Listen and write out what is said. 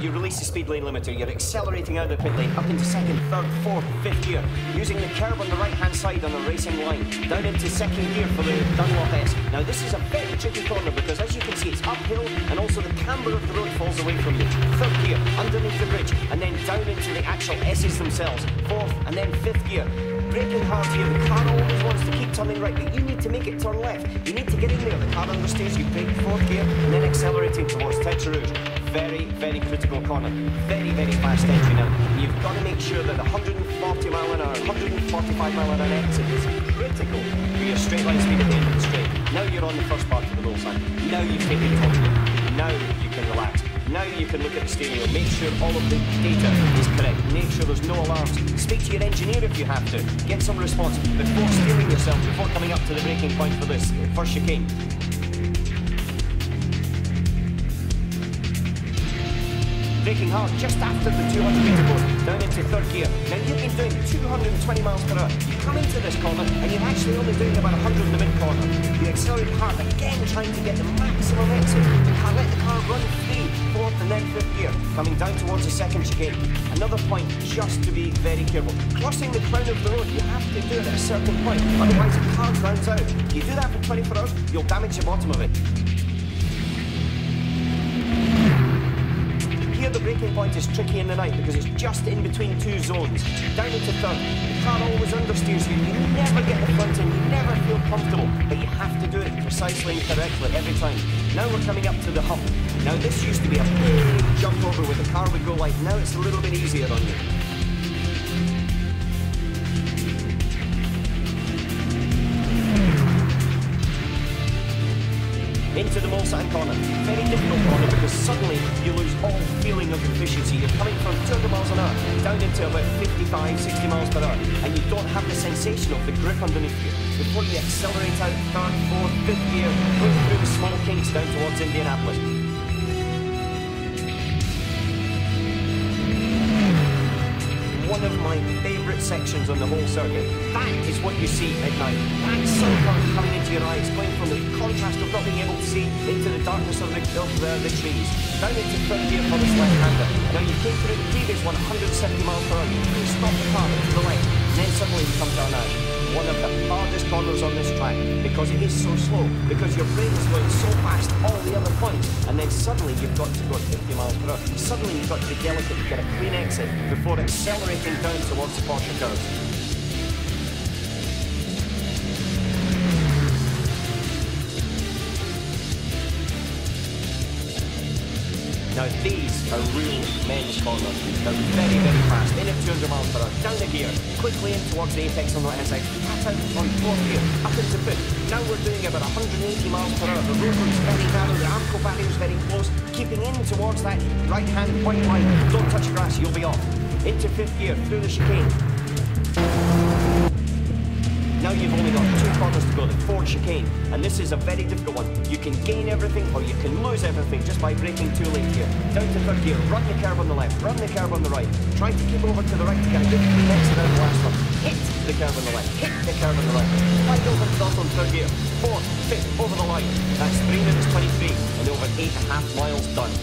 you release the speed lane limiter. You're accelerating out of the pit lane, up into second, third, fourth, fifth gear. Using the curb on the right-hand side on the racing line. Down into second gear for the Dunlop S. Now this is a very tricky corner because as you can see it's uphill and also the camber of the road falls away from you. Third gear, underneath the bridge, and then down into the actual S's themselves. Fourth and then fifth gear. Braking hard here, the car always wants to keep turning right, but you need to make it turn left. You need to get in there, the car understeers, you brake fourth gear, and then accelerating towards Tête Rouge. Very, very critical corner. Very, very fast entry now. You've got to make sure that 140 mile an hour, 145 mile an hour exit is critical for your straight line speed at the end of the straight. Now you're on the first part of the bullseye. Now you've taken control. Now you can relax. Now you can look at the steering wheel, make sure all of the data is correct, make sure there's no alarms, speak to your engineer if you have to, get some response before steering yourself, before coming up to the braking point for this first chicane. Braking hard just after the 200 meter board, down into third gear. Now you've been doing 220 miles per hour. You come into this corner and you're actually only doing about 100 in the mid corner. You accelerate hard, again trying to get the maximum exit. Let the car run free, fourth and then fifth gear. Coming down towards the second chicane. Another point just to be very careful. Crossing the crown of the road, you have to do it at a certain point, otherwise the car drowns out. If you do that for 24 hours, you'll damage the bottom of it. Here the braking point is tricky in the night because it's just in between two zones. Down into third, the car always understeers you. You never get the front end, you never feel comfortable, but you have to do it precisely and correctly every time. Now we're coming up to the hump. Now this used to be a big jump over where the car would go like, now it's a little bit easier on you. Into the Mulsanne corner. Very difficult corner because suddenly you lose all feeling of efficiency. You're coming from 200 miles an hour down into about 55, 60 miles per hour, and you don't have the sensation of the grip underneath you. Before you accelerate out third, fourth, fifth gear, going through the small kinks down towards Indianapolis. One of my favourite sections on the whole circuit. That is what you see at night. That sun coming into your eyes, going from the contrast of not being able to see into the darkness of the trees. Down into third gear for this left-hander. Now you came through the previous one, 170 miles per hour. You stop the car to the left, and then suddenly you come down out. One of the hardest corners on this track because it is so slow, because your brain is going so fast all the other points, and then suddenly you've got to go at 50 miles per hour. Suddenly you've got to be delicate to get a clean exit before accelerating down towards the Porsche curves. Now these are real men's corners. They're very, very fast. In at 200 miles per hour, down the gear, quickly in towards the apex on the right hand side. Flat out on fourth gear, up into fifth. Now we're doing about 180 miles per hour. The road is very narrow, the Armco barrier is very close. Keeping in towards that right hand white line. Don't touch grass, you'll be off. Into fifth gear, through the chicane. Now you've only got two corners to go, the fourth chicane, and this is a very difficult one. You can gain everything or you can lose everything just by braking too late here. Down to third gear, run the curve on the left, run the curve on the right. Try to keep over to the right to get a good clean exit out of the last one. Hit the curve on the left, hit the curve on the right. Slide over the dot on third gear, fourth, fifth, over the line. That's 3 minutes 23 and over 8.5 miles done.